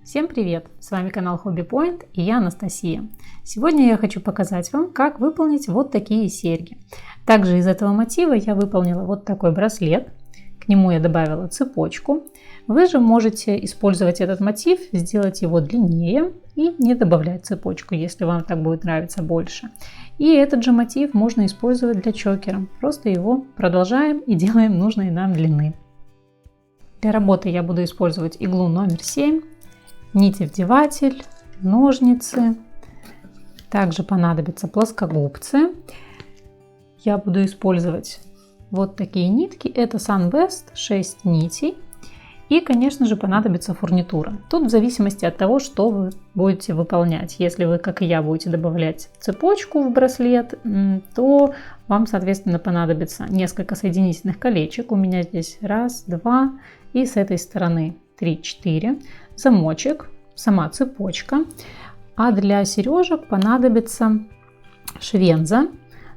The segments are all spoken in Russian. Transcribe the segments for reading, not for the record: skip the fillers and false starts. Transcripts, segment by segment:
Всем привет! С вами канал Hobby Point и я Анастасия. Сегодня я хочу показать вам, как выполнить вот такие серьги. Также из этого мотива я выполнила вот такой браслет. К нему я добавила цепочку. Вы же можете использовать этот мотив, сделать его длиннее и не добавлять цепочку, если вам так будет нравиться больше. И этот же мотив можно использовать для чокера. Просто его продолжаем и делаем нужной нам длины. Для работы я буду использовать иглу номер 7. Нити-вдеватель, ножницы, также понадобятся плоскогубцы. Я буду использовать вот такие нитки, это Sunbest 6 нитей. И, конечно же, понадобится фурнитура. Тут в зависимости от того, что вы будете выполнять. Если вы, как и я, будете добавлять цепочку в браслет, то вам, соответственно, понадобится несколько соединительных колечек. У меня здесь 1, 2 и с этой стороны 3, 4. Замочек, сама цепочка. А для сережек понадобится швенза,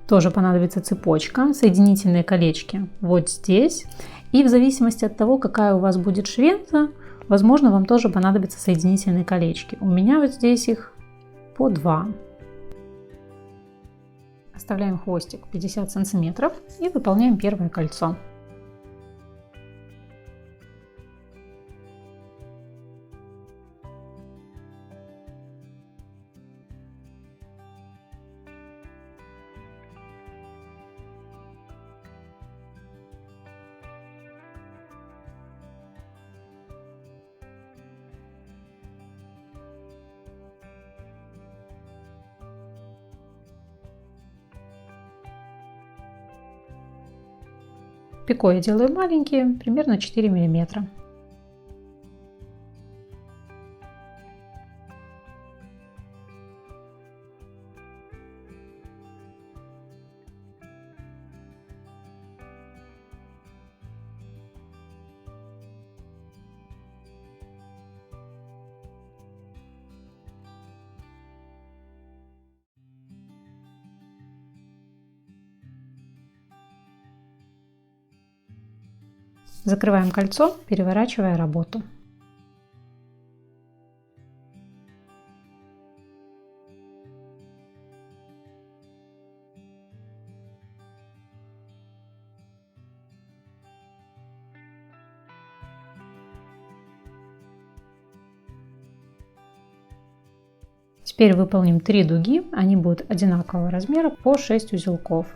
тоже понадобится цепочка, соединительные колечки вот здесь. И в зависимости от того, какая у вас будет швенза, возможно, вам тоже понадобятся соединительные колечки. У меня вот здесь их по 2. Оставляем хвостик 50 сантиметров и выполняем первое кольцо. Пико я делаю маленькие, примерно 4 мм. Закрываем кольцо, переворачивая работу. Теперь выполним 3 дуги, они будут одинакового размера по 6 узелков.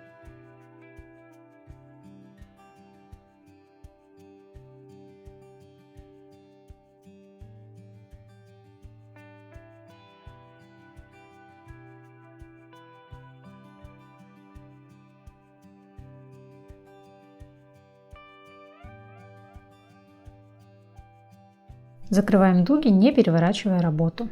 Закрываем дуги, не переворачивая работу.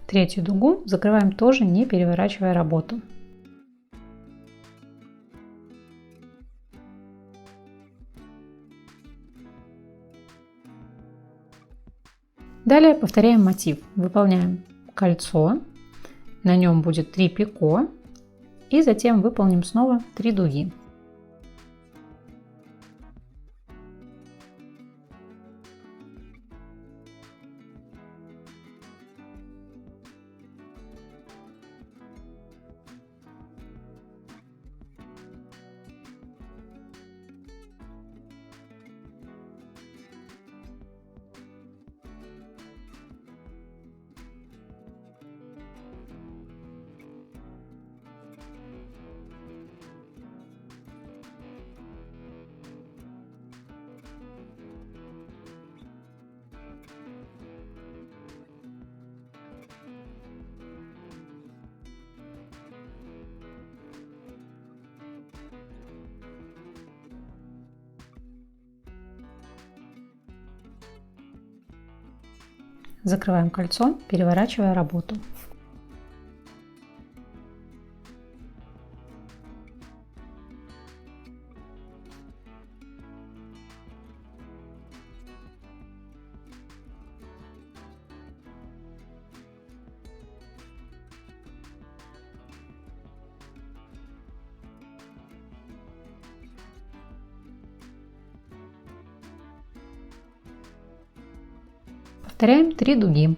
Третью дугу закрываем тоже, не переворачивая работу. Далее повторяем мотив. Выполняем кольцо, на нем будет 3 пико и затем выполним снова 3 дуги. Закрываем кольцо, переворачивая работу. Повторяем 3 дуги.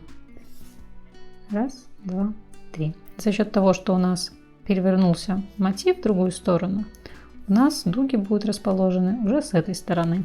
Раз, два, три. За счет того, что у нас перевернулся мотив в другую сторону, у нас дуги будут расположены уже с этой стороны.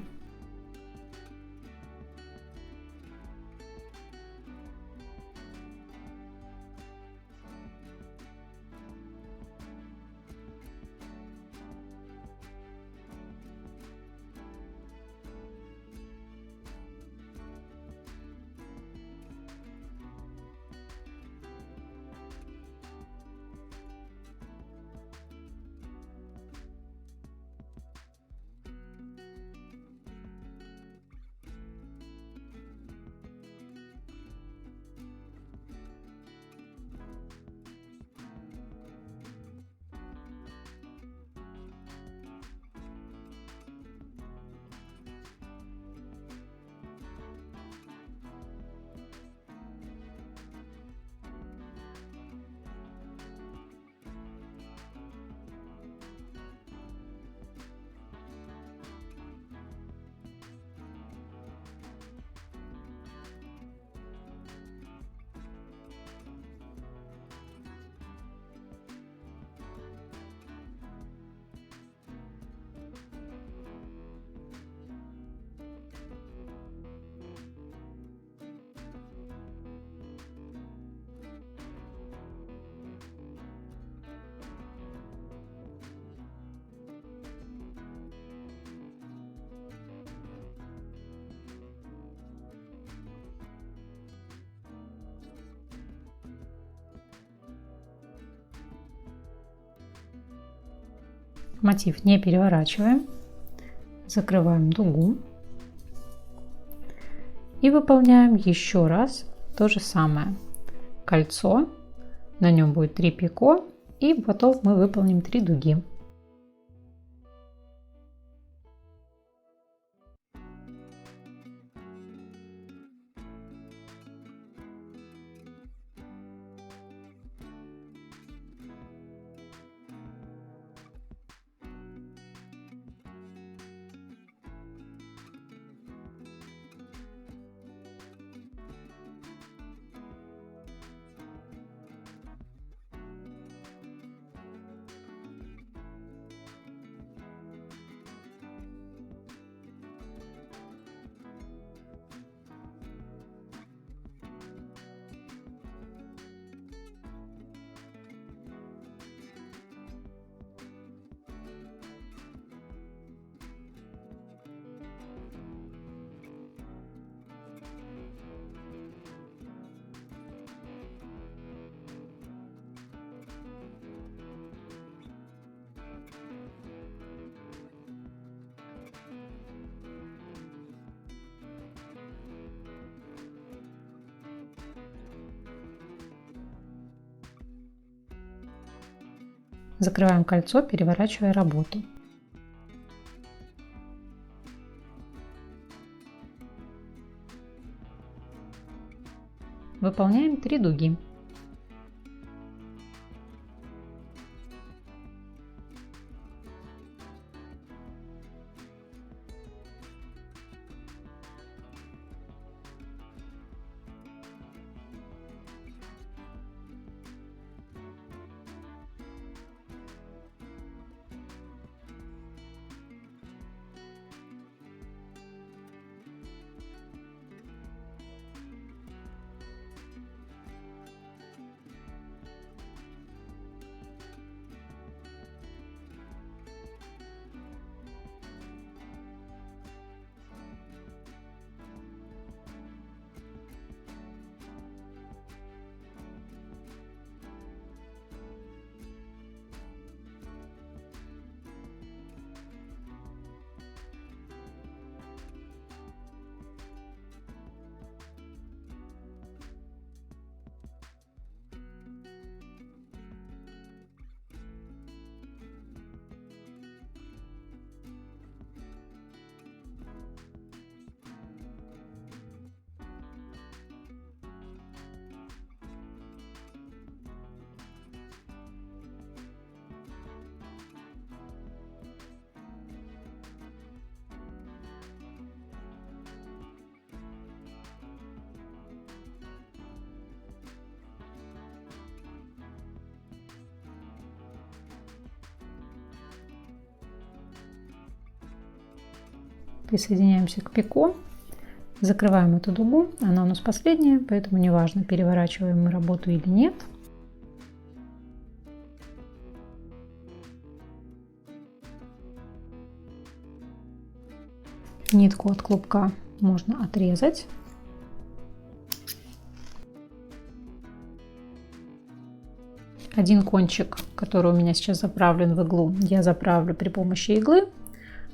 Мотив не переворачиваем, закрываем дугу и выполняем еще раз то же самое. Кольцо, на нем будет 3 пико, и потом мы выполним 3 дуги. Закрываем кольцо, переворачивая работу. Выполняем 3 дуги. Присоединяемся к пико. Закрываем эту дугу. Она у нас последняя, поэтому неважно, переворачиваем мы работу или нет. Нитку от клубка можно отрезать. Один кончик, который у меня сейчас заправлен в иглу, я заправлю при помощи иглы,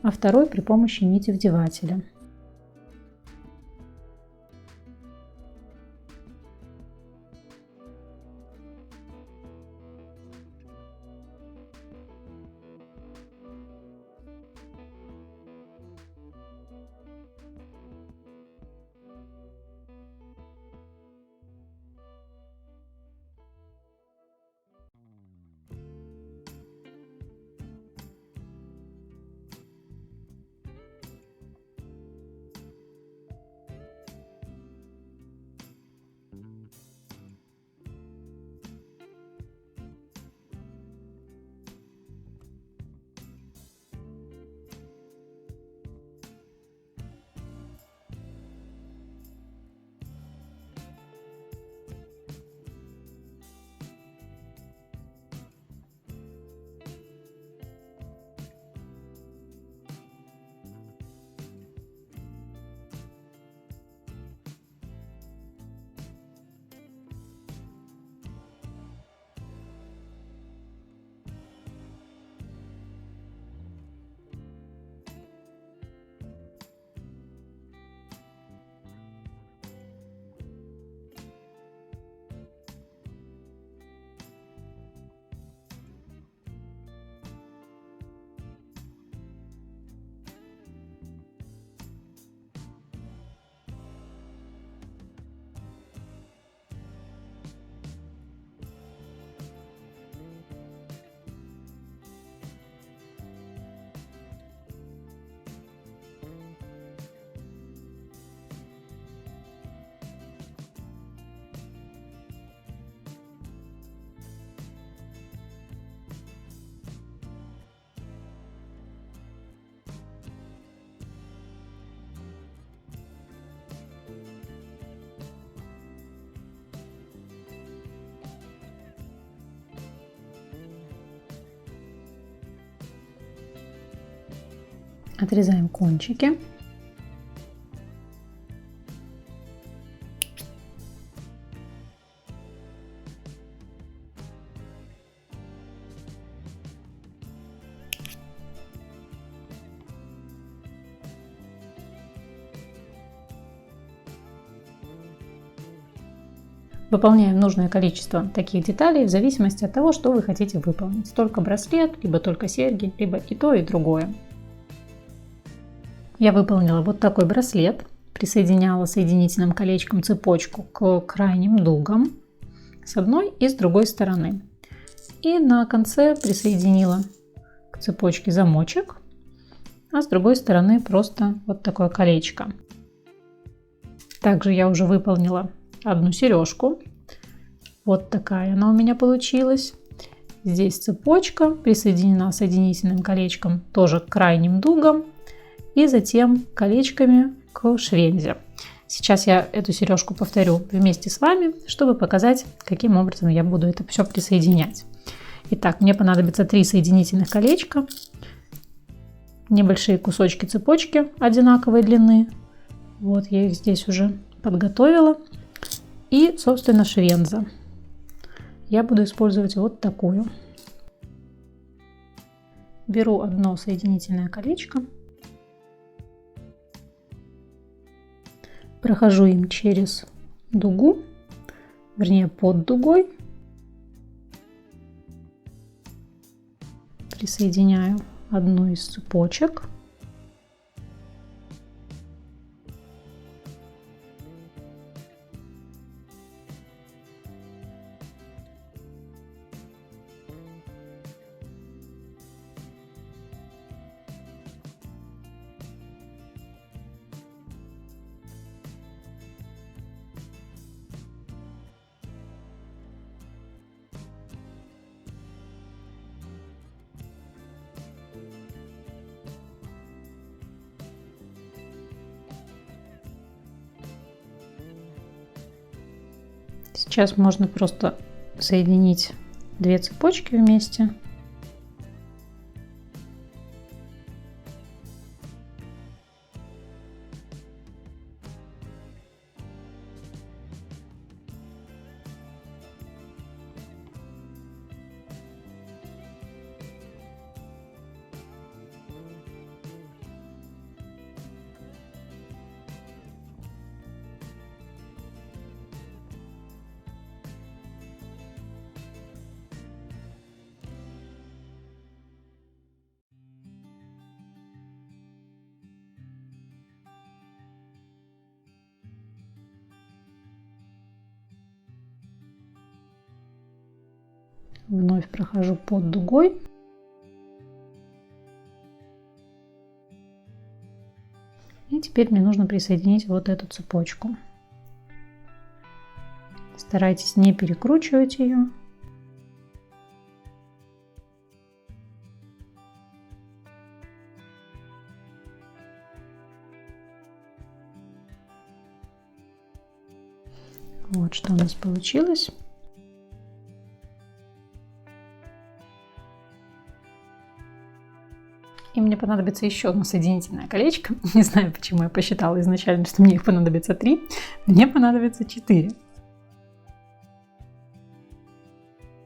а второй при помощи нити вдевателя. Отрезаем кончики. Выполняем нужное количество таких деталей в зависимости от того, что вы хотите выполнить. Только браслет, либо только серьги, либо и то, и другое. Я выполнила вот такой браслет, присоединяла соединительным колечком цепочку к крайним дугам с одной и с другой стороны. И на конце присоединила к цепочке замочек, а с другой стороны просто вот такое колечко. Также я уже выполнила одну сережку. Вот такая она у меня получилась. Здесь цепочка присоединена соединительным колечком тоже к крайним дугам и затем колечками к швензе. Сейчас я эту сережку повторю вместе с вами, чтобы показать, каким образом я буду это все присоединять. Итак, мне понадобится 3 соединительных колечка, небольшие кусочки цепочки одинаковой длины. Вот я их здесь уже подготовила. И, собственно, швенза. Я буду использовать вот такую. Беру одно соединительное колечко. Прохожу им через дугу, вернее под дугой. Присоединяю одну из цепочек. Сейчас можно просто соединить две цепочки вместе. Вновь прохожу под дугой. И теперь мне нужно присоединить вот эту цепочку. Старайтесь не перекручивать ее. Вот что у нас получилось. И мне понадобится еще одно соединительное колечко. Не знаю, почему я посчитала изначально, что мне их понадобится 3. Мне понадобится 4.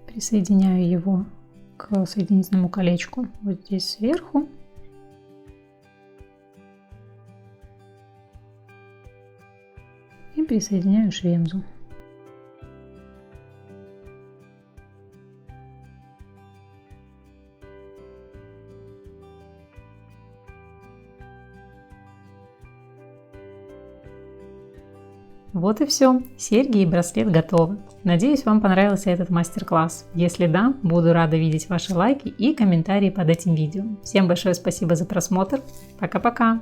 Присоединяю его к соединительному колечку вот здесь сверху. И присоединяю швемзу. Вот и все, серьги и браслет готовы. Надеюсь, вам понравился этот мастер-класс. Если да, буду рада видеть ваши лайки и комментарии под этим видео. Всем большое спасибо за просмотр. Пока-пока!